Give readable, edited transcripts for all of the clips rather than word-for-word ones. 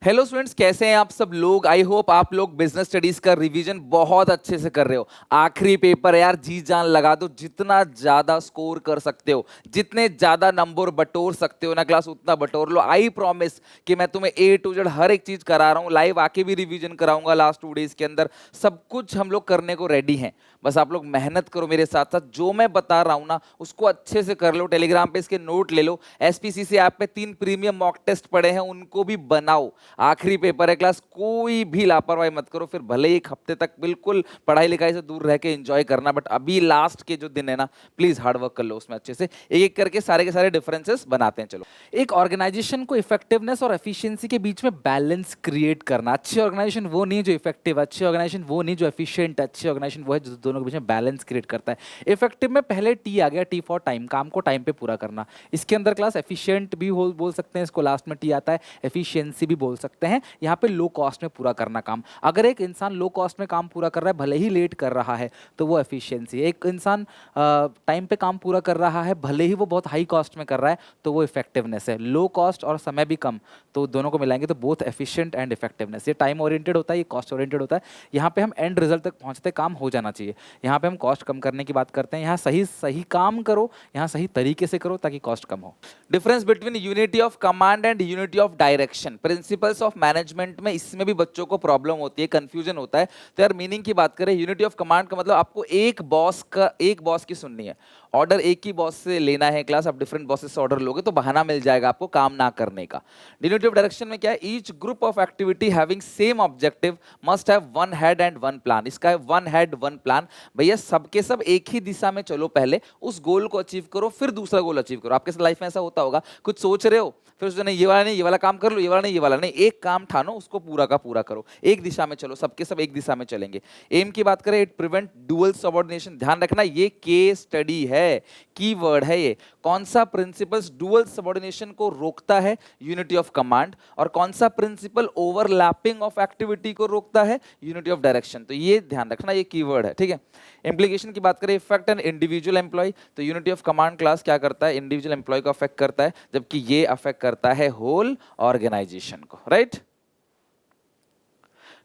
Hello students, कैसे हैं आप सब लोग। आई होप आप लोग बिजनेस स्टडीज का रिवीजन बहुत अच्छे से कर रहे हो। आखिरी पेपर है यार, जी जान लगा दो। जितना ज्यादा स्कोर कर सकते हो, जितने ज्यादा नंबर बटोर सकते हो ना क्लास, उतना बटोर लो। आई प्रॉमिस कि मैं तुम्हें ए टू जेड हर एक चीज करा रहा हूँ। लाइव आके भी रिवीजन कराऊंगा लास्ट 2 डेज के अंदर। सब कुछ हम लोग करने को रेडी हैं। बस आप लोग मेहनत करो मेरे साथ साथ। जो मैं बता रहा हूँ ना उसको अच्छे से कर लो। टेलीग्राम पे इसके नोट ले लो। एसपीसीसी ऐप पे 3 प्रीमियम मॉक टेस्ट पड़े हैं, उनको भी बनाओ। आखिरी पेपर है क्लास, कोई भी लापरवाही मत करो। फिर भले ही एक हफ्ते तक बिल्कुल पढ़ाई लिखाई से दूर रह के एंजॉय करना, बट अभी लास्ट के जो दिन है ना, प्लीज हार्ड वर्क कर लो उसमें अच्छे से। एक एक करके सारे के सारे डिफरेंसेस बनाते हैं। चलो, एक ऑर्गेनाइजेशन को इफेक्टिवनेस और एफिशिएंसी के बीच में बैलेंस क्रिएट करना। अच्छी ऑर्गेनाइजेशन वो नहीं जो इफेक्टिव, अच्छी ऑर्गेनाइजेशन वो नहीं जो एफिशिएंट, अच्छी ऑर्गेनाइजेशन वो है जो दोनों के बीच में बैलेंस क्रिएट करता है। इफेक्टिव में पहले टी आ गया, टी फॉर टाइम, काम को टाइम पे पूरा करना। इसके अंदर क्लास एफिशिएंट भी बोल सकते हैं इसको, लास्ट में टी आता है। एफिशिएंसी भी बोल सकते हैं। यहाँ पे लो कॉस्ट में पूरा करना काम। अगर एक इंसान लो कॉस्ट में काम पूरा कर रहा है, भले ही लेट कर रहा है, तो वो एफिशिएंसी। एक इंसान टाइम पे काम पूरा कर रहा है, भले ही वो बहुत हाई कॉस्ट में कर रहा है, तो वो इफेक्टिवनेस है। लो कॉस्ट और समय भी कम, तो दोनों को मिलाएंगे तो बोथ एफिशिएंट एंड इफेक्टिवनेस। ये टाइम ओरिएंटेड होता है, ये कॉस्ट ओरिएंटेड होता है। यहाँ पे हम एंड रिजल्ट तक पहुँचते काम हो जाना चाहिए। यहाँ पे हम कॉस्ट कम करने की बात करते हैं। यहाँ सही सही काम करो, यहाँ सही तरीके से करो ताकि कॉस्ट कम हो। Difference between unity of command and unity of direction, principles of management में इसमें भी बच्चों को प्रॉब्लम होती है, कंफ्यूजन होता है। तो यार मीनिंग की बात करें, यूनिटी ऑफ कमांड का मतलब आपको एक बॉस की सुननी है। ऑर्डर एक ही बॉस से लेना है क्लास। आप डिफरेंट बॉसेस से ऑर्डर लोगे तो बहाना मिल जाएगा आपको काम ना करने का। यूनिटी ऑफ डायरेक्शन में क्या है, each group of activity having same objective must have one head and one plan. इसका है वन हेड वन प्लान। भैया सबके सब एक ही दिशा में चलो, पहले उस गोल को अचीव करो, फिर दूसरा गोल अचीव करो। आपके लाइफ में ऐसा होता होगा, कुछ सोच रहे हो, फिर सोचो नहीं ये वाला नहीं, ये वाला काम कर लो, ये वाला नहीं, ये वाला नहीं। एक काम ठानो, उसको पूरा का पूरा करो। एक दिशा में चलो, सबके सब एक दिशा में चलेंगे। एम की बात करें, इट प्रिवेंट डुअल सबऑर्डिनेशन। ध्यान रखना ये केस स्टडी है, कीवर्ड है ये। कौन सा प्रिंसिपल्स डुअल सबऑर्डिनेशन को रोकता है, यूनिटी ऑफ कमांड। और कौन सा प्रिंसिपल ओवरलैपिंग ऑफ एक्टिविटी को रोकता है, यूनिटी ऑफ डायरेक्शन। तो ये ध्यान रखना, ये कीवर्ड है, ठीक है। इंप्लीकेशन की बात करें, इफेक्ट एन इंडिविजुअल एम्प्लॉय, तो यूनिटी ऑफ कमांड क्लास क्या करता है, इंडिविजुअल एम्प्लॉय को अफेक्ट करता है, जबकि ये अफेक्ट करता है होल ऑर्गेनाइजेशन को, राइट।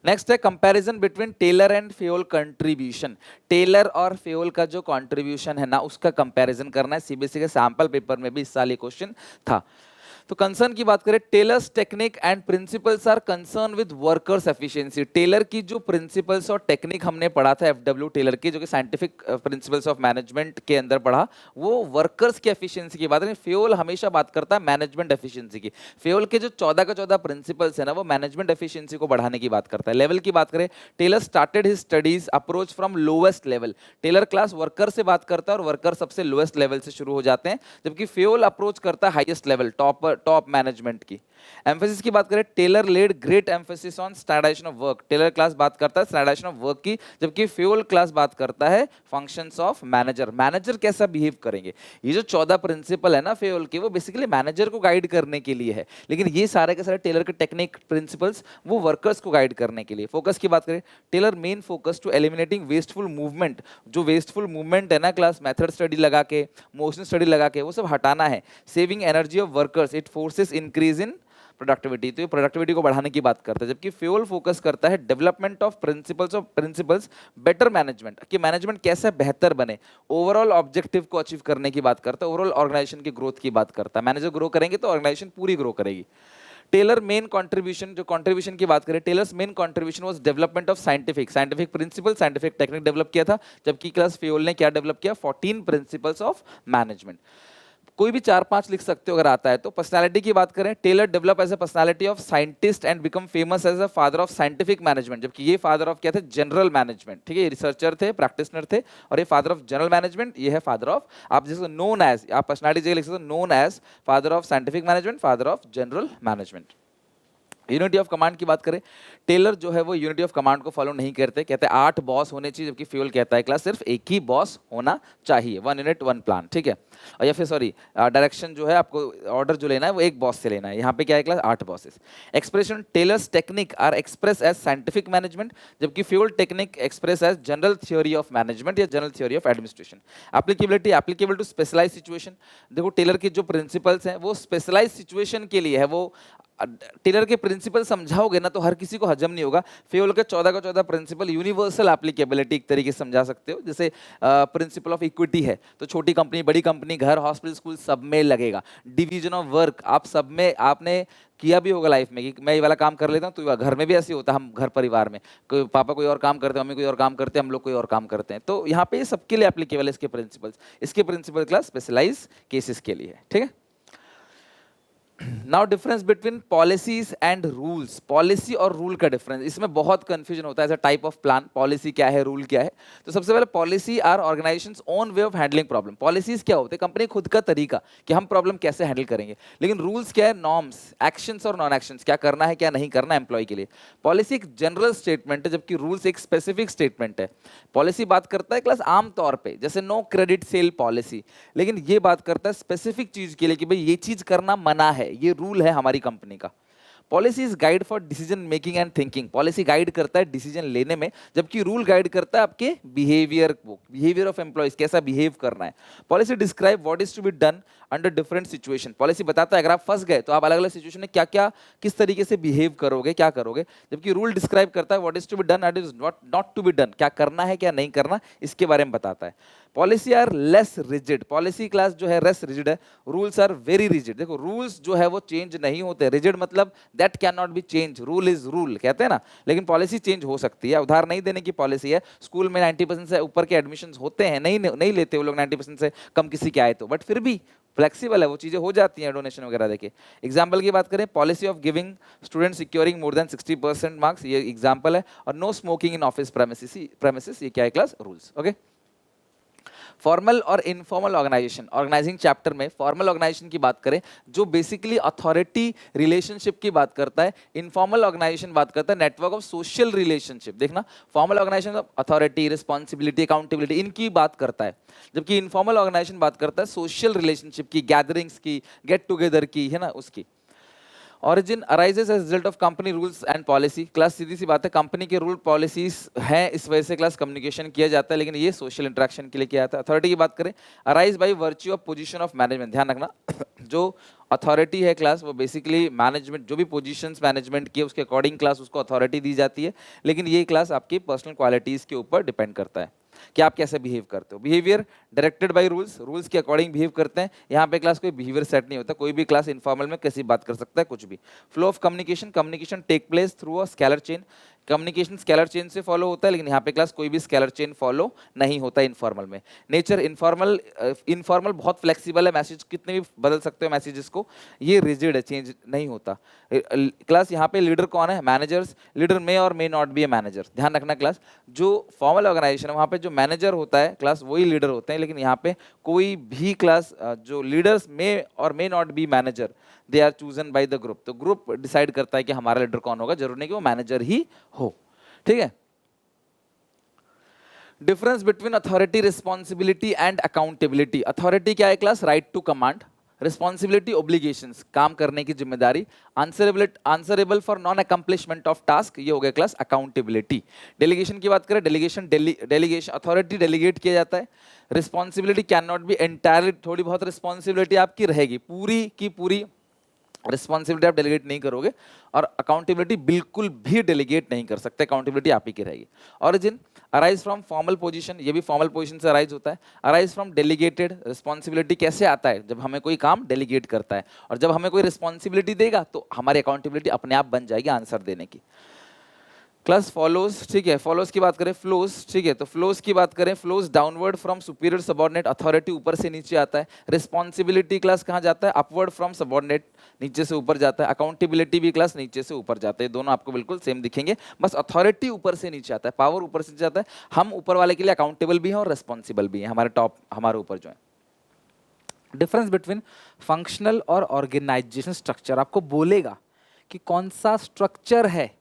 नेक्स्ट है comparison between Taylor and Fayol contribution. Taylor और फेयोल का जो कंट्रीब्यूशन है ना, उसका कंपैरिजन करना है। सीबीएसई के सैंपल पेपर में भी इस साल ये क्वेश्चन था। तो कंसर्न की बात करें, Taylor's technique and principles are concern with workers efficiency. Taylor की जो प्रिंसिपल्स और टेक्निक हमने पढ़ा था, एफडब्ल्यू टेलर की, जो कि साइंटिफिक प्रिंसिपल्स ऑफ मैनेजमेंट के अंदर पढ़ा, वो वर्कर्स की एफिशिएंसी की बात है। फेयोल हमेशा बात करता है मैनेजमेंट एफिशिएंसी की। फेयोल के जो 14 का 14 प्रिंसिपल्स है ना, वो मैनेजमेंट एफिशिएंसी को बढ़ाने की बात करता है। लेवल की बात करें, Taylor started his studies approach from lowest level. Taylor class worker से बात करता है और वर्कर सबसे लोएस्ट लेवल से शुरू हो जाते हैं, जबकि फेयोल अप्रोच करता है हाईएस्ट लेवल, टॉप मैनेजमेंट की। एम्फेसिस की बात करें, Taylor laid great emphasis on standardisation of work. Taylor class बात करता है स्टैंडर्डाइजेशन ऑफ वर्क की, जबकि फेयोल क्लास बात करता है फंक्शंस ऑफ मैनेजर, मैनेजर कैसा बिहेव करेंगे। ये जो 14 प्रिंसिपल है ना फेयोल के, वो बेसिकली मैनेजर को गाइड करने के लिए है, लेकिन ये सारे के सारे टेलर के टेक्निक प्रिंसिपल्स वो वर्कर्स को गाइड करने के लिए। फोकस की बात करें, Taylor main focus to eliminating wasteful movement. जो वेस्टफुल मूवमेंट है ना क्लास, मेथड स्टडी लगा के, मोशन स्टडी लगा के, वो सब हटाना है। Saving energy of workers, it forces increase in productivity. तो ये प्रोडक्टिविटी को बढ़ाने की बात करता है, जबकि फ्यूल फोकस करता है development of principles better management, कि मैनेजमेंट कैसे बेहतर बने। ओवरऑल ऑब्जेक्टिव को अचीव करने की बात करता है, ओवरऑल ऑर्गेनाइजेशन की ग्रोथ की बात करता है। मैनेजर ग्रो करेंगे तो ऑर्गेनाइजेशन पूरी ग्रो करेगी। टेलर मेन कंट्रीब्यूशन, जो कंट्रीब्यूशन की बात करें, Taylor's main contribution was development of scientific principle, scientific technique develop किया था, जबकि क्लास फ्यूल ने क्या डेवलप किया, 14 प्रिंसिपल्स ऑफ मैनेजमेंट। कोई भी 4-5 लिख सकते हो अगर आता है तो। पर्सनालिटी की बात करें, Taylor develop as a personality of scientist and become famous as a father of scientific management, जबकि ये फादर ऑफ क्या थे, जनरल मैनेजमेंट, ठीक है। ये रिसर्चर थे, प्रैक्टिशनर थे, और ये फादर ऑफ जनरल मैनेजमेंट, ये है फादर ऑफ, आप जैसे नोन एज, आप पर्सनालिटी जगह लिख सकते हो known as father of scientific management, father of general management. Unity of command की बात करें, टेलर जो है वो यूनिटी ऑफ कमांड को फॉलो नहीं करते, कहते हैं 8 बॉस होने चाहिए, जबकि फ्यूल कहता है क्लास सिर्फ एक ही बॉस होना चाहिए, 1 यूनिट 1 प्लान, ठीक है। और या फिर सॉरी, डायरेक्शन जो है आपको ऑर्डर जो लेना है वो एक बॉस से लेना है। यहाँ पे क्या है class, 8 bases. Expression, Taylor's technique are express as scientific management, जबकि Fayol technique express as general theory of management या general theory of administration. Applicability, applicable to specialise situation. देखो टेलर के जो प्रिंसिपल्स हैं वो स्पेशलाइज सिचुएशन के लिए है। वो टेलर के प्रिंसिपल समझाओगे ना तो हर किसी को हजम नहीं होगा। फेयोल के 14 का 14 प्रिंसिपल यूनिवर्सल एप्लीकेबिलिटी एक तरीके से समझा सकते हो। जैसे प्रिंसिपल ऑफ इक्विटी है तो छोटी कंपनी, बड़ी कंपनी, घर, हॉस्पिटल, स्कूल सब में लगेगा। डिवीजन ऑफ वर्क आप सब में आपने किया भी होगा लाइफ में कि मैं ये वाला काम कर लेता हूँ, तो घर में भी ऐसे होता है। हम घर परिवार में कोई पापा कोई और काम करते हैं, मम्मी कोई और काम करते हैं, हम लोग कोई और काम करते हैं। तो यहाँ पे सबके लिए एप्लीकेबल है इसके प्रिंसिपल्स। इसके प्रिंसिपल क्लास स्पेशलाइज केसेस के लिए है, ठीक है। Now difference between policies and rules. Policy और रूल का डिफरेंस, इसमें बहुत कंफ्यूजन होता है। As a type of plan policy क्या है, रूल क्या है। तो सबसे पहले policy are organisations own way of handling problem. Policies क्या होते हैं, कंपनी खुद का तरीका कि हम प्रॉब्लम कैसे हैंडल करेंगे। लेकिन रूल्स क्या है, नॉर्म्स, एक्शंस और नॉन एक्शंस, क्या करना है क्या नहीं करना एम्प्लॉय के लिए। पॉलिसी एक जनरल स्टेटमेंट है जबकि रूल्स एक स्पेसिफिक स्टेटमेंट है। पॉलिसी बात करता है क्लास आम तौर पे जैसे नो क्रेडिट सेल पॉलिसी, लेकिन ये बात करता है स्पेसिफिक चीज के लिए कि भाई ये चीज करना मना है, ये रूल है हमारी कंपनी का। Policy is guide for decision making and thinking. Policy guide करता है डिसीजन लेने में, जबकि रूल गाइड करता है आपके बिहेवियर ऑफ एम्प्लॉइज, कैसा बिहेव करना है। Policy describe what is to be done under different situation. Policy बताता है अगर आप फंस गए तो आप अलग अलग सिचुएशन में क्या क्या किस तरीके से बिहेव करोगे, क्या करोगे। जबकि रूल डिस्क्राइब करता है what is to be done and is not to be done, क्या करना है क्या नहीं करना, इसके बारे में बताता है। Policy are less rigid. Policy class जो है लेस रिजिड है, रूल्स आर वेरी रिजिड। देखो रूल्स जो है वो चेंज नहीं होते। रिजिड मतलब that can not be change, rule is rule कहते हैं ना, लेकिन पॉलिसी चेंज हो सकती है। उधार नहीं देने की पॉलिसी है। स्कूल में 90% से ऊपर के एडमिशन होते हैं, नहीं लेते वो लोग 90% से कम किसी के आए तो, बट फिर भी फ्लेक्सिबल है, वो चीजें हो जाती हैं डोनेशन वगैरह देके। एग्जाम्पल की बात करें, policy of giving student securing more than 60% marks, ये एग्जाम्पल है। और no smoking in office premises, ये क्या है क्लास, रूल्स। ओके। फॉर्मल और इनफॉर्मल ऑर्गेनाइजेशन, ऑर्गेनाइजिंग चैप्टर में फॉर्मल ऑर्गेनाइजेशन की बात करें जो बेसिकली अथॉरिटी रिलेशनशिप की बात करता है। इनफॉर्मल ऑर्गेनाइजेशन बात करता है नेटवर्क ऑफ सोशल रिलेशनशिप। देखना, formal organisation authority, responsibility, accountability इनकी बात करता है, जबकि इनफॉर्मल ऑर्गेनाइजेशन बात करता है सोशल रिलेशनशिप की, गैदरिंग्स की, गेट टुगेदर की, है ना, उसकी। Origin arises as result of company rules and policy. Class सीधी सी बात है, कंपनी के रूल पॉलिसीज हैं, इस वजह से क्लास कम्युनिकेशन किया जाता है, लेकिन ये सोशल इंटरेक्शन के लिए किया जाता है। अथॉरिटी की बात करें, arise by virtue of position of management. ध्यान रखना जो अथॉरिटी है क्लास वो बेसिकली मैनेजमेंट, जो भी पोजीशंस मैनेजमेंट की है उसके अकॉर्डिंग क्लास उसको अथॉरिटी दी जाती है, लेकिन ये क्लास आपकी पर्सनल क्वालिटीज के ऊपर डिपेंड करता है कि आप कैसे बिहेव करते हो। Behaviour directed by rules, rules के अकॉर्डिंग बिहेव करते हैं। यहाँ पे क्लास कोई बिहेवियर सेट नहीं होता, कोई भी क्लास इनफॉर्मल में कैसी बात कर सकता है, कुछ भी। Flow of communication, communication take place through a scalar chain. Communication scalar chain से फॉलो होता है, लेकिन यहाँ पे क्लास कोई भी स्केलर चेन फॉलो नहीं होता इनफॉर्मल में। नेचर इनफॉर्मल बहुत फ्लेक्सिबल है, मैसेज कितने भी बदल सकते हो मैसेजेस को, ये रिजिड है, चेंज नहीं होता। क्लास यहाँ पे लीडर कौन है, managers. Leader may or may not B a manager. ध्यान रखना क्लास, जो फॉर्मल ऑर्गेनाइजेशन है वहाँ पे जो मैनेजर होता है क्लास वही लीडर होते हैं, लेकिन यहाँ पे कोई भी क्लास जो leaders may or may not be manager, they are chosen by the group. तो ग्रुप डिसाइड करता है कि हमारा लीडर कौन होगा, जरूरी नहीं कि वो मैनेजर ही हो, ठीक है। Difference between authority, responsibility and accountability. Authority क्या है class, right to command. Responsibility obligations, काम करने की जिम्मेदारी। Answerable for non accomplishment of task, ये हो गया क्लास अकाउंटेबिलिटी। डेलीगेशन की बात करें, डेलीगेशन अथॉरिटी डेलीगेट किया जाता है। Responsibility can not B entirely, थोड़ी बहुत रिस्पॉन्सिबिलिटी आपकी रहेगी, पूरी की पूरी रिस्पॉन्सिबिलिटी आप डेलीगेट नहीं करोगे। और अकाउंटेबिलिटी बिल्कुल भी डेलीगेट नहीं कर सकते, अकाउंटेबिलिटी आप ही की रहेगी। Origin arise from formal position, ये भी फॉर्मल पोजीशन से अराइज होता है। अराइज फ्रॉम डेलीगेटेड, रिस्पॉन्सिबिलिटी कैसे आता है, जब हमें कोई काम डेलीगेट करता है, और जब हमें कोई रिस्पॉन्सिबिलिटी देगा तो हमारी अकाउंटेबिलिटी अपने आप बन जाएगी आंसर देने की। क्लास फॉलोज, ठीक है। फॉलोज की बात करें, फ्लोज, ठीक है। तो फ्लोज की बात करें, flows downward from superior subordinate, authority ऊपर से नीचे आता है। रिस्पॉन्सिबिलिटी क्लास कहाँ जाता है, अपवर्ड फ्रॉम सबऑर्डिनेट, नीचे से ऊपर जाता है। अकाउंटेबिलिटी भी क्लास नीचे से ऊपर जाते हैं, दोनों आपको बिल्कुल सेम दिखेंगे, बस अथॉरिटी ऊपर से नीचे आता है, पावर ऊपर से जाता है। हम ऊपर वाले के लिए अकाउंटेबल भी हैं और रिस्पॉन्सिबल भी हैं, हमारे टॉप, हमारे ऊपर जो है। डिफरेंस बिटवीन फंक्शनल और ऑर्गेनाइजेशन स्ट्रक्चर, आपको बोलेगा कि कौन सा स्ट्रक्चर है,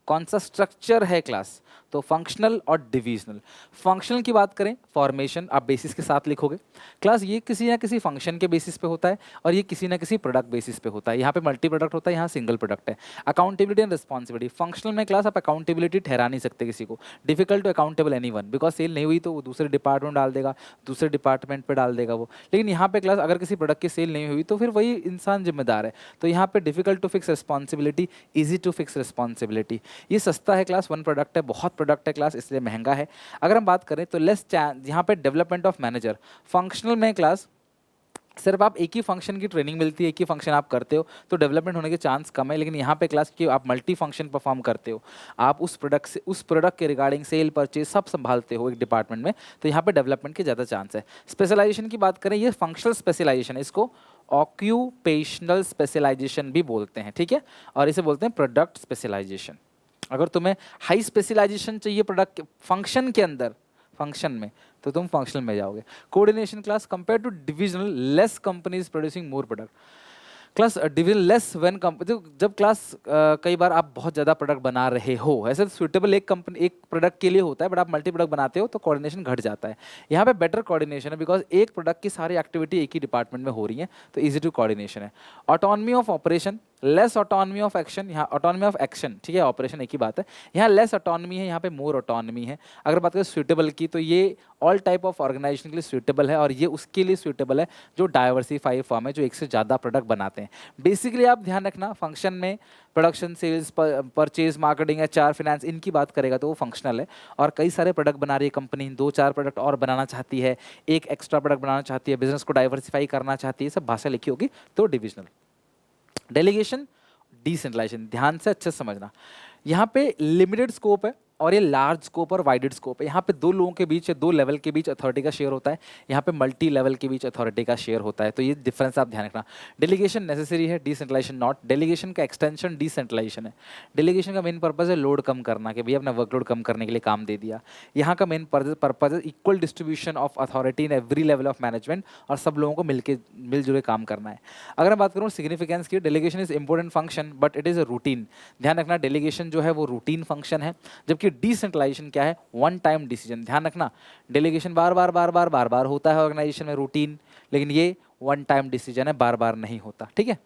कौन सा स्ट्रक्चर है क्लास, तो फंक्शनल और डिविजनल। फंक्शनल की बात करें, फॉर्मेशन आप बेसिस के साथ लिखोगे क्लास, ये किसी ना किसी फंक्शन के बेसिस पे होता है और ये किसी ना किसी प्रोडक्ट बेसिस पे होता है। यहाँ पे मल्टी प्रोडक्ट होता है, यहाँ सिंगल प्रोडक्ट है। अकाउंटेबिलिटी एंड रिस्पॉन्सिबिलिटी, फंक्शनल में क्लास आप अकाउंटेबिलिटी ठहरा नहीं सकते किसी को, difficult to accountable anyone, because sale नहीं हुई तो वो दूसरे डिपार्टमेंट डाल देगा, दूसरे डिपार्टमेंट पे डाल देगा वो। लेकिन यहाँ पे क्लास अगर किसी प्रोडक्ट की सेल नहीं हुई तो फिर वही इंसान जिम्मेदार है। तो यहाँ पे difficult to fix responsibility, easy to fix responsibility. ये सस्ता है क्लास, वन प्रोडक्ट है, बहुत प्रोडक्ट है क्लास, इसलिए महंगा है। अगर हम बात करें तो लेस चांस, यहाँ पे डेवलपमेंट ऑफ मैनेजर। फंक्शनल में क्लास सिर्फ आप एक ही फंक्शन की ट्रेनिंग मिलती है, एक ही फंक्शन आप करते हो तो डेवलपमेंट होने के चांस कम है। लेकिन यहाँ पे क्लास की आप मल्टी फंक्शन परफॉर्म करते हो, आप उस प्रोडक्ट के रिगार्डिंग सेल परचेज सब संभालते हो एक डिपार्टमेंट में, तो यहाँ पे डेवलपमेंट के ज़्यादा चांस है। स्पेशलाइजेशन की बात करें, ये फंक्शनल स्पेशलाइजेशन, इसको ऑक्यूपेशनल स्पेशलाइजेशन भी बोलते हैं, ठीक है, और इसे बोलते हैं प्रोडक्ट स्पेशलाइजेशन। अगर तुम्हें हाई स्पेशलाइजेशन चाहिए प्रोडक्ट फंक्शन के अंदर, फंक्शन में, तो तुम फंक्शनल में जाओगे। Coordination class, compare to divisional less companies producing more product. Class division less when company, जब क्लास कई बार आप बहुत ज़्यादा प्रोडक्ट बना रहे हो, ऐसे सुटेबल एक कंपनी एक प्रोडक्ट के लिए होता है, बट आप मल्टी प्रोडक्ट बनाते हो तो कोऑर्डिनेशन घट जाता है। यहाँ पे बेटर कोऑर्डिनेशन है, बिकॉज एक प्रोडक्ट की सारी एक्टिविटी एक ही डिपार्टमेंट में हो रही है, तो इजी टू कोऑर्डिनेशन है। Autonomy of operation, less autonomy of action, यहाँ ऑटोनॉमी ऑफ एक्शन, ठीक है, ऑपरेशन एक ही बात है। यहाँ लेस ऑटोनॉमी है, यहाँ पे मोर ऑटोनॉमी है। अगर बात करें सुटेबल की, तो ये ऑल टाइप ऑफ ऑर्गेनाइजेशन के लिए सुटेबल है, और ये उसके लिए सुटेबल है जो डाइवर्सिफाई फॉर्म है, जो एक से ज़्यादा प्रोडक्ट बनाते हैं। बेसिकली आप ध्यान रखना, फंक्शन में production, sales, purchase, marketing, HR, finance, इनकी बात करेगा तो वो फंक्शनल है। और कई सारे प्रोडक्ट बना रही है कंपनी, 2-4 प्रोडक्ट और बनाना चाहती है, एक एक्स्ट्रा प्रोडक्ट बनाना चाहती है, बिजनेस को डाइवर्सिफाई करना चाहती है, सब भाषा लिखी होगी तो डिविजनल। डेलीगेशन, डिसेंट्रलाइजेशन, ध्यान से अच्छे से समझना, यहाँ पे लिमिटेड स्कोप है और ये लार्ज स्कोप और वाइडेड स्कोप है। यहाँ पे दो लोगों के बीच, दो लेवल के बीच अथॉरिटी का शेयर होता है, यहाँ पे मल्टी लेवल के बीच अथॉरिटी का शेयर होता है, तो ये डिफरेंस आप ध्यान रखना। डेलीगेशन नेसेसरी है, डिसेंट्रलाइजेशन नॉट। डेलीगेशन का एक्सटेंशन डिसेंट्रलाइजेशन है। डेलीगेशन का मेन पर्पज है लोड कम करना, कि भैया अपना वर्कलोड कम करने के लिए काम दे दिया। यहाँ का मेन पर्पज है equal distribution of authority in every level of management, और सब लोगों को मिलजुल काम करना है। अगर मैं बात करूँ सिग्निफिकेंस की, delegation is important function but it is a routine. ध्यान रखना, डेलीगेशन जो है वो रूटीन फंक्शन है, जबकि डिसेंट्रलाइजेशन क्या है, वन टाइम डिसीजन। ध्यान रखना, डेलीगेशन बार बार होता है ऑर्गेनाइजेशन में, रूटीन, लेकिन ये वन टाइम डिसीजन है, बार बार नहीं होता, ठीक है।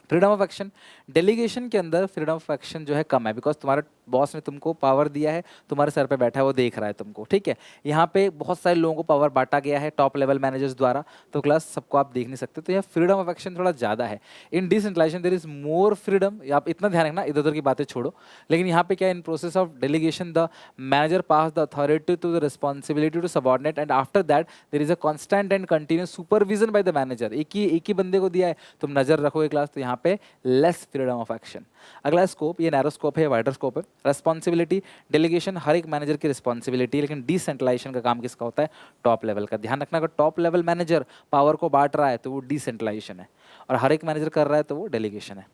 फ्रीडम ऑफ एक्शन, डेलीगेशन के अंदर फ्रीडम ऑफ एक्शन जो है कम है, बिकॉज तुम्हारे बॉस ने तुमको पावर दिया है, तुम्हारे सर पे बैठा है, वो देख रहा है तुमको, ठीक है। यहाँ पे बहुत सारे लोगों को पावर बांटा गया है टॉप लेवल मैनेजर्स द्वारा, तो क्लास सबको आप देख नहीं सकते, तो यहाँ फ्रीडम ऑफ एक्शन थोड़ा ज़्यादा है। In decentralisation there is more freedom, आप इतना ध्यान रखना, इधर उधर की बातें छोड़ो। लेकिन यहाँ पे क्या, in process of delegation the manager pass the authority to the responsibility to subordinate, and after that there is a constant and continuous supervision by the manager. एक ही बंदे को दिया है, तुम नजर रखोगे क्लास, तो यहाँ पे लेस फ्रीडम ऑफ एक्शन। अगला स्कोप, ये नैरो स्कोप है, वाइडर स्कोप है। रिस्पॉन्सिबिलिटी, डेलीगेशन हर एक मैनेजर की रिस्पॉन्सिबिलिटी है, लेकिन डिसेंट्रलाइजेशन का काम किसका होता है, टॉप लेवल का। ध्यान रखना, अगर टॉप लेवल मैनेजर पावर को बांट रहा है तो वो डिसेंट्रलाइजेशन है, और हर एक मैनेजर कर रहा है तो वो डेलीगेशन है।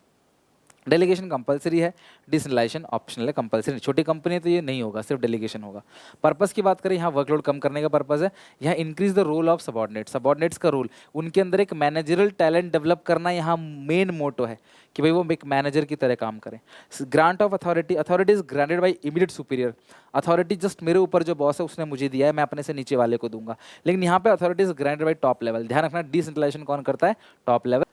डेलीगेशन कंपलसरी है, डिसेंट्रलाइजेशन ऑप्शनल है, कंपलसरी। छोटी कंपनी तो ये नहीं होगा, सिर्फ डेलीगेशन होगा। पर्पस की बात करें, यहाँ वर्कलोड कम करने का पर्पस है, यहाँ increase the role of subordinate, subordinates का रोल, उनके अंदर एक मैनेजरल टैलेंट डेवलप करना यहाँ मेन मोटो है, कि भाई वो एक मैनेजर की तरह काम करें। Grant of authority, authority is granted by immediate superior, authority just मेरे ऊपर जो बॉस है उसने मुझे दिया है, मैं अपने से नीचे वाले को दूंगा। लेकिन यहाँ पे authority is granted by top level. ध्यान रखना, डिसेंट्रलाइजेशन कौन करता है, top level.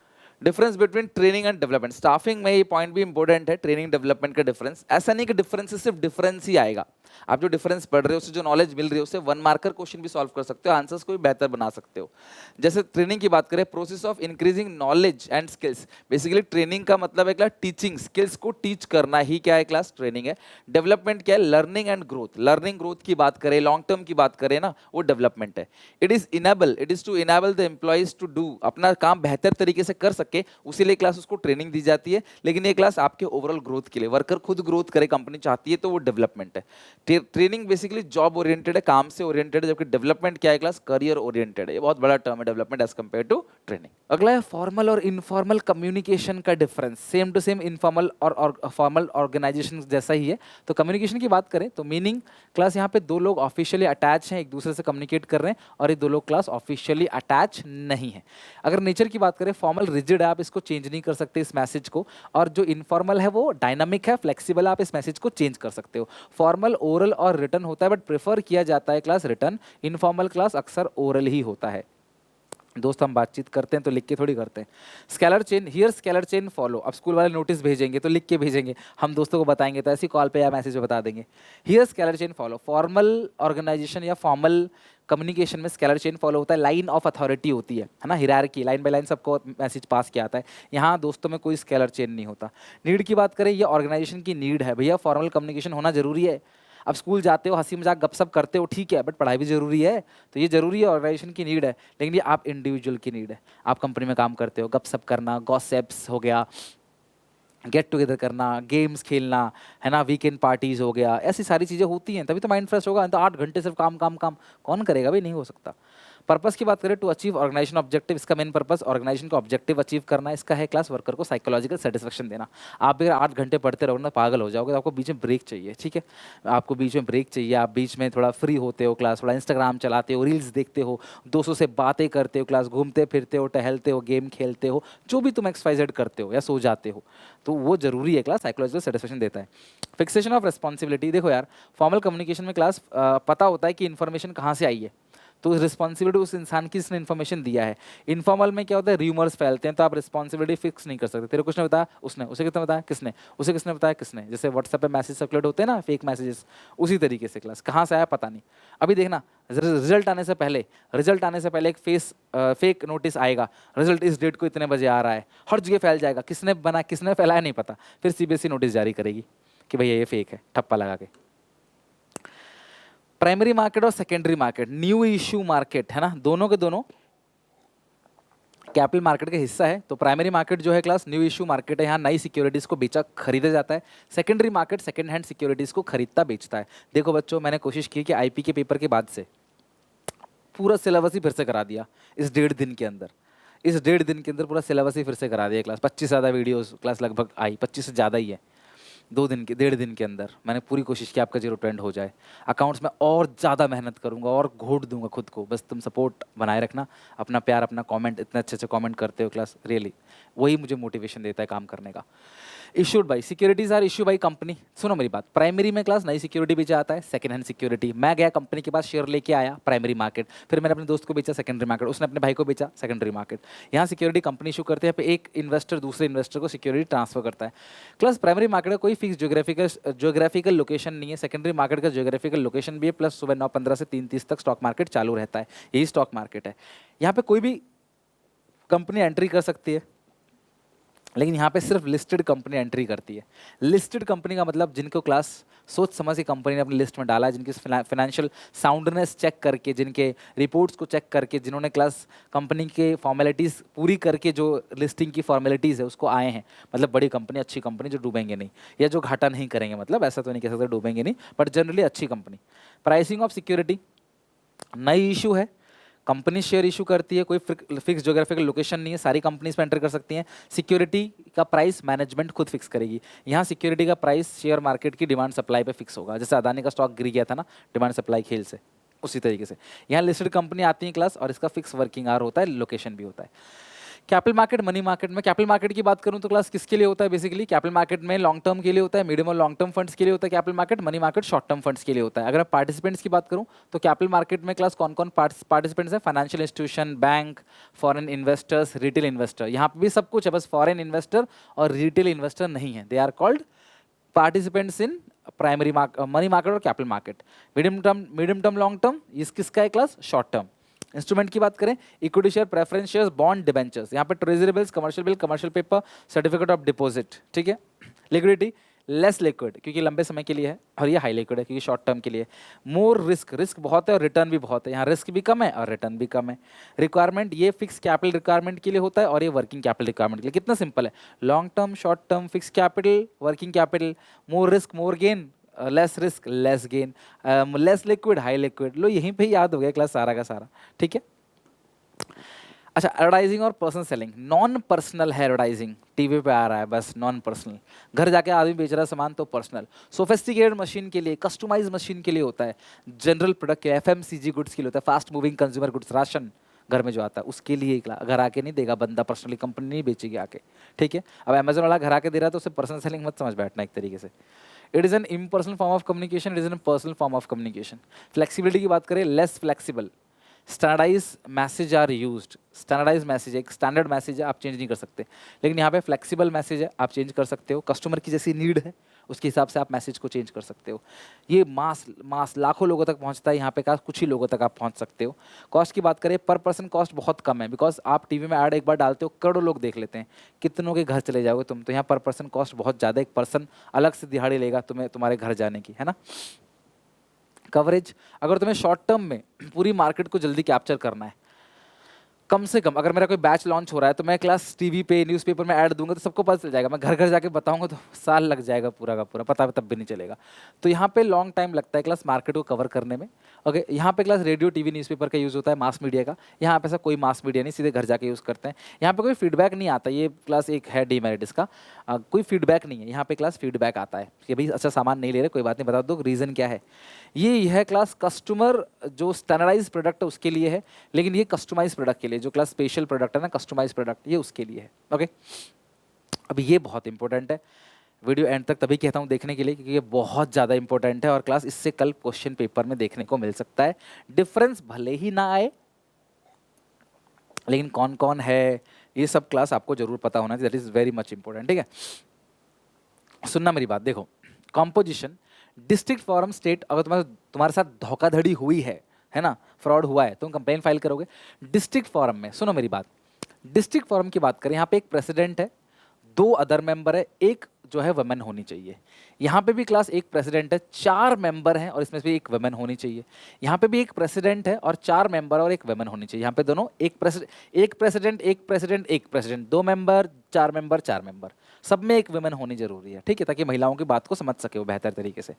Difference between training and development, staffing में ये पॉइंट भी इंपॉर्टेंट है, ट्रेनिंग डेवलपमेंट का डिफरेंस। ऐसा नहीं कि डिफरेंस से सिर्फ डिफरेंस ही आएगा, आप जो डिफरेंस पढ़ रहे हो, उससे जो नॉलेज मिल रही है, उससे 1 मार्कर क्वेश्चन भी सॉल्व कर सकते हो, आंसर्स को भी बेहतर बना सकते हो। जैसे ट्रेनिंग की बात करें, process of increasing knowledge and skills, basically training का मतलब है क्लास टीचिंग, स्किल्स को टीच करना ही क्या है क्लास, ट्रेनिंग है। डेवलपमेंट क्या है, learning and growth, learning growth की बात करें, लॉन्ग टर्म की बात करें ना, वो डेवलपमेंट है। It is to enable the employees to do, अपना काम बेहतर तरीके से कर सके, उसी लिए क्लास उसको ट्रेनिंग दी जाती है। लेकिन ये क्लास आपके ओवरऑल ग्रोथ के लिए, वर्कर खुद ग्रोथ करे, कंपनी चाहती है, तो वो डेवलपमेंट है। ट्रेनिंग बेसिकली जॉब ओरिएंटेड है, काम से ओरिएंटेड है, जबकि डेवलपमेंट क्या है क्लास, करियर ओरिएंटेड है। ये बहुत बड़ा टर्म है development as compare to training. अगला है फॉर्मल और इनफॉर्मल कम्युनिकेशन का difference. Same to same informal और फॉर्मल ऑर्गेनाइजेशन जैसा ही है। तो कम्युनिकेशन की बात करें तो मीनिंग क्लास, यहाँ पे दो लोग ऑफिशियली अटैच हैं, एक दूसरे से कम्युनिकेट कर रहे हैं, और ये दो लोग क्लास ऑफिशियली अटैच नहीं है। अगर नेचर की बात करें, फॉर्मल रिजिड है आप इसको चेंज नहीं कर सकते इस मैसेज को, और जो इनफॉर्मल है वो डायनामिक है, फ्लेक्सिबल, आप इस मैसेज को चेंज कर सकते हो। फॉर्मल ओरल और रिटर्न होता है, बट प्रेफर किया जाता है क्लास रिटर्न, इनफॉर्मल क्लास अक्सर ओरल ही होता है। दोस्त हम बातचीत करते हैं तो लिख के थोड़ी करते हैं। Scalar chain, here scalar chain follow. अब स्कूल वाले नोटिस भेजेंगे तो लिख के भेजेंगे, हम दोस्तों को बताएंगे तो ऐसी कॉल पे या मैसेज पे बता देंगे। Here scalar chain follow, formal organisation या फॉर्मल कम्युनिकेशन में स्केलर चेन फॉलो होता है, लाइन ऑफ अथॉरिटी होती है ना, हिरार्की, लाइन बाय लाइन सबको मैसेज पास किया आता है। यहाँ दोस्तों में कोई स्केलर चेन नहीं होता। नीड की बात करें, ये ऑर्गेनाइजेशन की नीड है, भैया फॉर्मल कम्युनिकेशन होना जरूरी है। अब स्कूल जाते हो, हंसी मजाक गपशप करते हो, ठीक है, बट पढ़ाई भी जरूरी है, तो ये जरूरी है, ऑर्गेनाइजेशन की नीड है। लेकिन ये आप इंडिविजुअल की नीड है, आप कंपनी में काम करते हो, गपशप करना, गॉसिप्स हो गया, गेट टुगेदर करना, गेम्स खेलना, है ना, वीकेंड पार्टीज हो गया, ऐसी सारी चीज़ें होती हैं, तभी तो माइंड फ्रेश होगा। तो 8 घंटे सिर्फ काम काम काम कौन करेगा भाई, नहीं हो सकता। पर्पस की बात करें, टू अचीव ऑर्गेनाइजेशन ऑब्जेक्टिव, इसका मेन पर्पस ऑर्गेनाइजेशन का ऑब्जेक्टिव अचीव करना है। इसका है क्लास वर्कर को साइकोलॉजिकल सेटिस्फेक्शन देना। आप अगर 8 घंटे पढ़ते रहोगे ना पागल हो जाओगे, तो आपको बीच में ब्रेक चाहिए, ठीक है, आपको बीच में ब्रेक चाहिए, आप बीच में थोड़ा फ्री होते हो, क्लास थोड़ा इंस्टाग्राम चलाते हो, रील्स देखते हो, दोस्तों से बातें करते हो, क्लास घूमते फिरते हो, टहलते हो, गेम खेलते हो, जो भी तुम XYZ करते हो या सो जाते हो, तो वो जरूरी है, क्लास साइकोलॉजिकल सेटिस्फेक्शन देता है। फिक्सेशन ऑफ रिस्पॉन्सिबिलिटी, देखो यार फॉर्मल कम्युनिकेशन में क्लास पता होता है कि इन्फॉर्मेशन कहाँ से आई है, तो रिस्पॉन्सिबिलिटी उस इंसान की जिसने इन्फॉर्मेशन दिया है। इनफॉर्मल में क्या होता है, र्यूमर्स फैलते हैं, तो आप रिस्पॉन्सिबिलिटी फिक्स नहीं कर सकते। तेरे को किसने बताया, उसने, उसे किसने बताया, किसने, उसे किसने बताया, किसने। जैसे व्हाट्सएप पे मैसेज सर्कुलेट होते हैं ना, फेक मैसेजेस, उसी तरीके से क्लास कहाँ से आया पता नहीं। अभी देखना, रिजल्ट आने से पहले एक फेक नोटिस आएगा, रिजल्ट इस डेट को इतने बजे आ रहा है, हर जगह फैल जाएगा, किसने फैलाया नहीं पता, फिर CBSE नोटिस जारी करेगी कि भैया ये फेक है, ठप्पा लगा के। प्राइमरी मार्केट और secondary market, new issue market, है ना, दोनों के दोनों कैपिटल मार्केट का हिस्सा है। तो प्राइमरी मार्केट जो है क्लास न्यू इश्यू मार्केट है, यहाँ नई सिक्योरिटीज को बेचा खरीदा जाता है। Secondary market second hand securities को खरीदता बेचता है। देखो बच्चों, मैंने कोशिश की कि IP के पेपर के बाद से पूरा सिलेबस ही फिर से करा दिया इस 1.5 दिन के अंदर। इस 1.5 दिन के अंदर पूरा सिलेबस ही फिर से करा दिया क्लास। 25 से ज़्यादा वीडियोस क्लास लगभग आई, 25 से ज़्यादा ही है। 1.5 दिन के अंदर मैंने पूरी कोशिश की आपका 0 ट्रेंड हो जाए। अकाउंट्स में और ज़्यादा मेहनत करूंगा और घोट दूंगा खुद को, बस तुम सपोर्ट बनाए रखना, अपना प्यार, अपना कमेंट, इतने अच्छे अच्छे कमेंट करते हो क्लास, रियली वही मुझे मोटिवेशन देता है काम करने का। Issued by, securities are issue by company. सुनो मेरी बात, प्राइमरी में क्लास नई सिक्योरिटी बेचा आता है, सेकंड हैंड सिक्योरिटी। मैं गया कंपनी के पास, शेयर लेके आया प्राइमरी मार्केट, फिर मैंने अपने दोस्त को बेचा सेकेंडरी मार्केट, उसने अपने भाई को बेचा सेकेंडरी मार्केट। यहाँ सिक्योरिटी कंपनी इशू करते हैं, एक इन्वेस्टर दूसरे इन्वेस्टर को सिक्योरिटी ट्रांसफर करता है। क्लास प्राइमरी मार्केट का कोई फिक्स ज्योग्राफिकल लोकेशन नहीं है, सेकेंडरी मार्केट का ज्योग्राफिकल लोकेशन भी है, प्लस सुबह 9:15 से 3:30 तक स्टॉक मार्केट चालू रहता है। यही स्टॉक मार्केट है। यहाँ पे कोई भी कंपनी एंट्री कर सकती है, लेकिन यहाँ पे सिर्फ लिस्टेड कंपनी एंट्री करती है। लिस्टेड कंपनी का मतलब जिनको क्लास सोच समझ के कंपनी ने अपनी लिस्ट में डाला है, जिनकी फाइनेंशियल साउंडनेस चेक करके, जिनके रिपोर्ट्स को चेक करके, जिन्होंने क्लास कंपनी के फॉर्मेलिटीज़ पूरी करके जो लिस्टिंग की फॉर्मेलिटीज़ है उसको आए हैं। मतलब बड़ी कंपनी, अच्छी कंपनी जो डूबेंगे नहीं या जो घाटा नहीं करेंगे, मतलब ऐसा तो नहीं कह सकते डूबेंगे नहीं, बट जनरली अच्छी कंपनी। प्राइसिंग ऑफ सिक्योरिटी, नई इशू है, कंपनी शेयर इशू करती है, कोई फिक्स ज्योग्राफिकल लोकेशन नहीं है, सारी कंपनीज में एंटर कर सकती हैं। सिक्योरिटी का प्राइस मैनेजमेंट खुद फिक्स करेगी। यहाँ सिक्योरिटी का प्राइस शेयर मार्केट की डिमांड सप्लाई पे फिक्स होगा, जैसे अदानी का स्टॉक गिर गया था ना डिमांड सप्लाई खेल से, उसी तरीके से यहाँ लिस्टेड कंपनी आती है क्लास, और इसका फिक्स वर्किंग आवर होता है, लोकेशन भी होता है। कैपिटल मार्केट, मनी मार्केट में कैपिटल मार्केट की बात करूं तो क्लास किसके लिए होता है, बेसिकली कैपिटल मार्केट में लॉन्ग टर्म के लिए होता है, मीडियम और लॉन्ग टर्म फंड्स के लिए होता है capital market. Money market short term funds के लिए होता है। अगर पार्टिसिपेंट्स की बात करूं तो कैपिटल मार्केट में क्लास कौन कौन पार्टिसिपेंट्स है, financial institution, bank, foreign investors, retail investor. यहाँ पे भी सब कुछ है, बस फॉरेन इन्वेस्टर और रिटेल इन्वेस्टर नहीं है। They are called participants in primary money market और capital market. Medium term long term, इस किसका है क्लास, शॉर्ट टर्म। इंस्ट्रूमेंट की बात करें, equity share, preference shares, bond, debentures. यहाँ पे treasury bills, commercial bill, commercial paper, certificate of deposit, ठीक है। लिक्विडिटी, लेस लिक्विड क्योंकि लंबे समय के लिए है, और ये हाई लिक्विड है क्योंकि शॉर्ट टर्म के लिए। मोर रिस्क बहुत है और रिटर्न भी बहुत है, यहाँ रिस्क भी कम है और रिटर्न भी कम है। रिक्वायरमेंट, ये फिक्स कैपिटल रिक्वायरमेंट के लिए होता है और ये वर्किंग कैपिटल रिक्वायरमेंट के लिए। कितना सिंपल है, long term, short term, fix capital, working capital, more risk more gain, less risk less gain, less liquid high liquid. लो यहीं पे ही याद हो गया क्लास सारा का सारा, ठीक है। अच्छा, एडवर्टाइजिंग और पर्सनल सेलिंग। नॉन पर्सनल है एडवर्टाइजिंग, टीवी पे आ रहा है बस, नॉन पर्सनल। घर जाके आदमी बेच रहा है सामान तो पर्सनल। सोफिस्टिकेटेड मशीन के लिए, कस्टमाइज मशीन के लिए होता है। जनरल प्रोडक्ट के, FMCG गुड्स के लिए होता है, fast moving consumer goods, ration, घर में जो आता है उसके लिए घर आके नहीं देगा बंदा, पर्सनली कंपनी नहीं बेचेगी आके, ठीक है। अब अमेजोन वाला घर आके दे रहा है तो उसे पर्सनल सेलिंग मत समझ बैठना एक तरीके से। It is an impersonal form of communication, it is an personal form of communication. Flexibility की बात करें, less flexible, standardise message are used. Standardise message, एक स्टैंडर्ड मैसेज है, आप चेंज नहीं कर सकते, लेकिन यहाँ पे फ्लेक्सिबल मैसेज है, आप चेंज कर सकते हो। कस्टमर की जैसी नीड है उसके हिसाब से आप मैसेज को चेंज कर सकते हो। ये मास लाखों लोगों तक पहुँचता है, यहाँ पे का कुछ ही लोगों तक आप पहुँच सकते हो। कॉस्ट की बात करें, पर पर्सन कॉस्ट बहुत कम है, बिकॉज आप टीवी में ऐड एक बार डालते हो करोड़ों लोग देख लेते हैं, कितनों के घर चले जाओगे तुम, तो यहाँ पर पर्सन कॉस्ट बहुत ज़्यादा, एक पर्सन अलग से दिहाड़ी लेगा तुम्हें तुम्हारे घर जाने की, है ना। कवरेज, अगर तुम्हें शॉर्ट टर्म में पूरी मार्केट को जल्दी कैप्चर करना है, कम से कम अगर मेरा कोई बैच लॉन्च हो रहा है तो मैं क्लास टीवी पे न्यूज़पेपर में ऐड दूंगा तो सबको पता चल जाएगा। मैं घर घर जाके बताऊंगा तो साल लग जाएगा पूरा का पूरा, पता तब भी नहीं चलेगा। तो यहाँ पे लॉन्ग टाइम लगता है क्लास मार्केट को कवर करने में। ओके, यहाँ पे क्लास रेडियो टीवी न्यूज़पेपर का यूज़ होता है, मास मीडिया का। यहाँ पे ऐसा कोई मास मीडिया नहीं, सीधे घर जाके यूज़ करते हैं। यहाँ पे कोई फीडबैक नहीं आता, ये क्लास एक है डीमेरिट इसका, कोई फीडबैक नहीं है। यहाँ पे क्लास फीडबैक आता है कि भाई अच्छा सामान नहीं ले रहे, कोई बात नहीं, बता दो रीज़न क्या है। ये है क्लास कस्टमर जो स्टैंडर्डाइज प्रोडक्ट है उसके लिए है, लेकिन ये कस्टमाइज प्रोडक्ट के लिए, जो क्लास स्पेशल प्रोडक्ट है ना, कस्टमाइज प्रोडक्ट, ये उसके लिए है। ओके, अब ये बहुत इंपॉर्टेंट है, वीडियो एंड तक तभी कहता हूँ देखने के लिए क्योंकि ये बहुत ज़्यादा इंपॉर्टेंट है और क्लास इससे कल क्वेश्चन पेपर में देखने को मिल सकता है। डिफरेंस भले ही ना आए, लेकिन कौन कौन है ये सब क्लास आपको जरूर पता होना चाहिए, that is very much important, ठीक है। सुनना मेरी बात, देखो कॉम्पोजिशन, डिस्ट्रिक्ट फॉरम स्टेट, अगर तुम्हारे साथ धोखाधड़ी हुई है ना, फ्रॉड हुआ है, तुम कंप्लेन फाइल करोगे डिस्ट्रिक्ट फॉरम में। सुनो मेरी बात, डिस्ट्रिक्ट फॉरम की बात करें, यहाँ पे एक प्रेसिडेंट है, 2 अदर मेंबर है, एक जो है वुमेन होनी चाहिए। यहाँ पे भी क्लास एक प्रेसिडेंट है, 4 मेंबर हैं और इसमें से एक वुमेन होनी चाहिए। यहाँ पे भी एक प्रेसिडेंट है और 4 मेंबर और एक वुमेन होनी चाहिए। यहाँ पे दोनों एक प्रेसिडेंट, 2 मेंबर, 4 मेंबर, 4 मेंबर, सब में एक वुमेन होनी जरूरी है, ठीक है, ताकि महिलाओं की बात को समझ सके वो बेहतर तरीके से।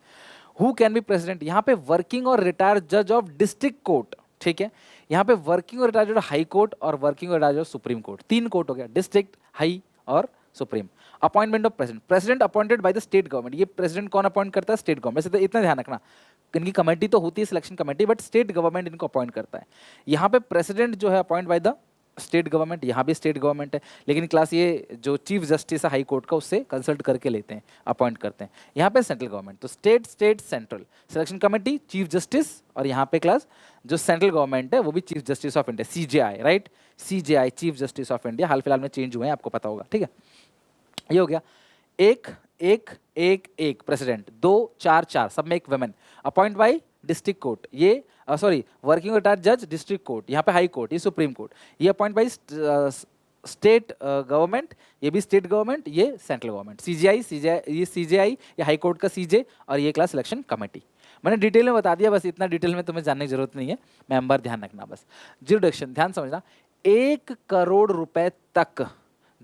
हु कैन बी प्रेसिडेंट, यहाँ पे वर्किंग और रिटायर्ड जज ऑफ डिस्ट्रिक्ट कोर्ट, ठीक है। यहाँ पे वर्किंग और रिटायर्ड हाई कोर्ट और वर्किंग और रिटायर्ड सुप्रीम कोर्ट, 3 कोर्ट हो गया, डिस्ट्रिक्ट, हाई और supreme. Appointment of president, president appointed by the state government, ये प्रेसिडेंट कौन अपॉइंट करता है, स्टेट गवर्नमेंट। तो इतना ध्यान रखना, इनकी कमेटी तो होती है selection committee, but state government इनको अपॉइंट करता है। यहाँ पे प्रेसिडेंट जो है appoint by the state government, यहाँ भी स्टेट गवर्नमेंट है, लेकिन क्लास ये जो चीफ जस्टिस है हाई कोर्ट का उससे कंसल्ट करके लेते हैं, अपॉइंट करते हैं। यहाँ पे सेंट्रल गवर्नमेंट, तो state state central, selection committee, chief justice, और यहाँ पे क्लास जो सेंट्रल गवर्नमेंट है वो भी chief justice of India, CJI, right, CJI chief justice of India, हाल फिलहाल में चेंज हुए हैं, आपको पता होगा, ठीक है। ये हो गया, एक एक एक एक प्रेसिडेंट, 2 4 4, सब में एक women, appoint by district court, ये सॉरी वर्किंग रिटायर्ड जज डिस्ट्रिक्ट कोर्ट, यहाँ पे हाई कोर्ट, ये सुप्रीम कोर्ट, ये अपॉइंट बाय स्टेट गवर्नमेंट, ये भी स्टेट गवर्नमेंट, ये सेंट्रल गवर्नमेंट, सीजीआई, ये सीजीआई, ये हाई कोर्ट का सीजे, और ये क्लास सिलेक्शन कमेटी। मैंने डिटेल में बता दिया, बस इतना डिटेल में तुम्हें जानने की जरूरत नहीं है, मेंबर ध्यान रखना बस। जुरिडिक्शन ध्यान समझना, 1 करोड़ रुपए तक,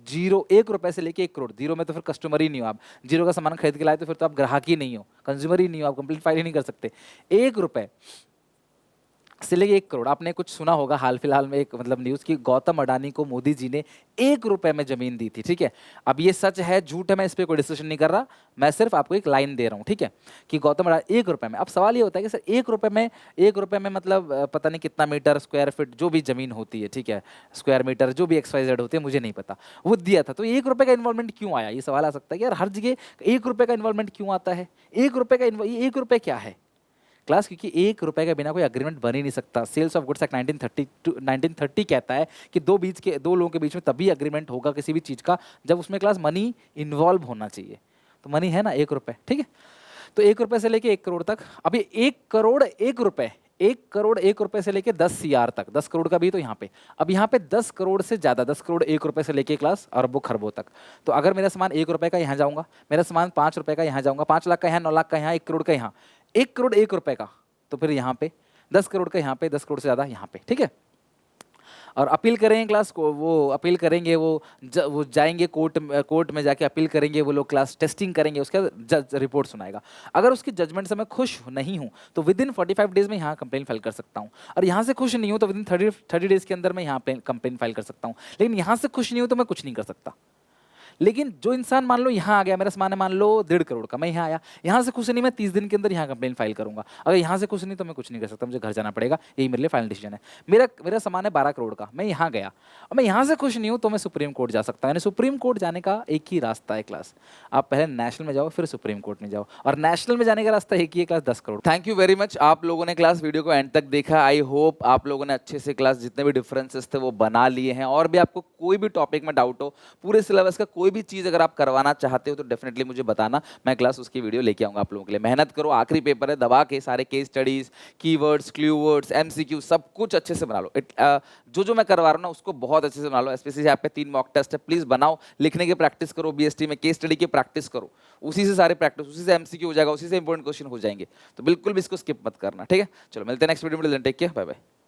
1 रुपए से लेके 1 करोड़, 0 में तो फिर कस्टमर ही नहीं हो आप, 0 का सामान खरीद के लाए तो फिर तो आप ग्राहक ही नहीं हो, कंज्यूमर ही नहीं हो, आप कंप्लीट फाइल ही नहीं कर सकते। 1 रुपए से लेके 1 करोड़, आपने कुछ सुना होगा हाल फिलहाल में एक मतलब न्यूज़ की, गौतम अडानी को मोदी जी ने 1 रुपए में जमीन दी थी, ठीक है। अब ये सच है झूठ है मैं इस पर कोई डिस्कशन नहीं कर रहा, मैं सिर्फ आपको एक लाइन दे रहा हूँ, ठीक है, कि गौतम अडानी 1 रुपए में। अब सवाल ये होता है कि सर 1 रुपए में मतलब पता नहीं कितना मीटर स्क्वायर फीट जो भी जमीन होती है, ठीक है, स्क्वायर मीटर जो भी XYZ होती है, मुझे नहीं पता, वो दिया था, तो 1 रुपए का इन्वॉल्वमेंट क्यों आया, ये सवाल आ सकता है कि यार हर जगह 1 रुपए का इन्वॉल्वमेंट क्यों आता है, 1 रुपए का 1 रुपए क्या है क्लास, क्योंकि 1 रुपए के बिना कोई अग्रीमेंट बन ही नहीं सकता। सेल्स ऑफ गुड्स एक्ट 1930 कहता है कि दो लोगों के बीच में तभी अग्रीमेंट होगा किसी भी चीज़ का जब उसमें क्लास मनी इन्वॉल्व होना चाहिए, तो मनी है ना 1 रुपए, ठीक है। तो 1 रुपए से लेके 1 करोड़ तक, अभी 1 करोड़ 1 रुपए, 1 करोड़ 1 रुपए से लेके 10 CR तक, 10 करोड़ का भी तो यहाँ पे, अब यहाँ पे 10 करोड़ से ज़्यादा, 10 करोड़ 1 रुपए से लेके क्लास अरबों खरबों तक। तो अगर मेरा सामान 1 रुपए का यहाँ जाऊँगा, मेरा सामान 5 रुपए का यहाँ जाऊँगा, 5 लाख का यहाँ, 9 लाख का यहाँ, 1 करोड़ का यहाँ, 1 करोड़ 1 रुपए का, तो फिर यहाँ पे 10 करोड़ का यहाँ पे, 10 करोड़ से ज़्यादा यहाँ पे, ठीक है। और अपील करेंगे क्लास को, वो अपील करेंगे, वो जाएंगे कोर्ट में जाके अपील करेंगे, वो लोग क्लास टेस्टिंग करेंगे, उसके बाद जज रिपोर्ट सुनाएगा। अगर उसकी जजमेंट से मैं खुश नहीं हूँ तो विद इन 45 डेज में यहाँ कंप्लेन फाइल कर सकता हूँ, और यहाँ से खुश नहीं हूँ तो विद इन 30 डेज के अंदर मैं यहाँ पे कंप्लेन फाइल कर सकता हूँ, लेकिन यहाँ से खुश नहीं हूँ तो मैं कुछ नहीं कर सकता। लेकिन जो इंसान मान लो यहाँ आ गया, मेरा सामान है मान लो 1.5 करोड़ का, मैं यहाँ आया, यहाँ से खुश नहीं, मैं 30 दिन के अंदर यहाँ कंप्लेन फाइल करूंगा। अगर यहाँ से खुश नहीं तो मैं कुछ नहीं कर सकता, मुझे घर जाना पड़ेगा, यही मेरे लिए फाइनल डिसीजन है। मेरा मेरा सामान है 12 करोड़ का, मैं यहाँ गया और मैं यहाँ से खुश नहीं हूँ तो मैं सुप्रीम कोर्ट जा सकता हूँ। यानी सुप्रीम कोर्ट जाने का एक ही रास्ता है क्लास, आप पहले नेशनल में जाओ फिर सुप्रीम कोर्ट में जाओ, और नेशनल में जाने का रास्ता एक ही है class, 10 crore. Thank you very much, आप लोगों ने क्लास वीडियो को एंड तक देखा। आई होप आप लोगों ने अच्छे से क्लास जितने भी डिफरेंसेस थे वो बना लिए हैं। और भी आपको कोई भी टॉपिक में डाउट हो, पूरे सिलेबस का कोई भी चीज अगर आप करवाना चाहते हो तो डेफिनेटली मुझे बताना, मैं क्लास उसकी वीडियो लेके आऊंगा आप लोगों के लिए। मेहनत करो, आखिरी पेपर है, दबा के सारे case studies, keywords, clue words, MCQ सब कुछ अच्छे से बना लो। जो जो मैं करवा रहा हूँ ना उसको बहुत अच्छे से बना लो। स्पेशली आपके 3 मॉक टेस्ट है, प्लीज बनाओ, लिखने की प्रैक्टिस करो, बीएसटी में केस स्टडी की प्रैक्टिस करो, उसी से सारे प्रैक्टिस, उसी से एमसीक्यू हो जाएगा, उसी से इंपॉर्टेंट क्वेश्चन हो जाएंगे। तो बिल्कुल भी इसको स्किप मत करना, ठीक है। चलो मिलते हैं नेक्स्ट वीडियो में, टेक केयर, बाय बाय।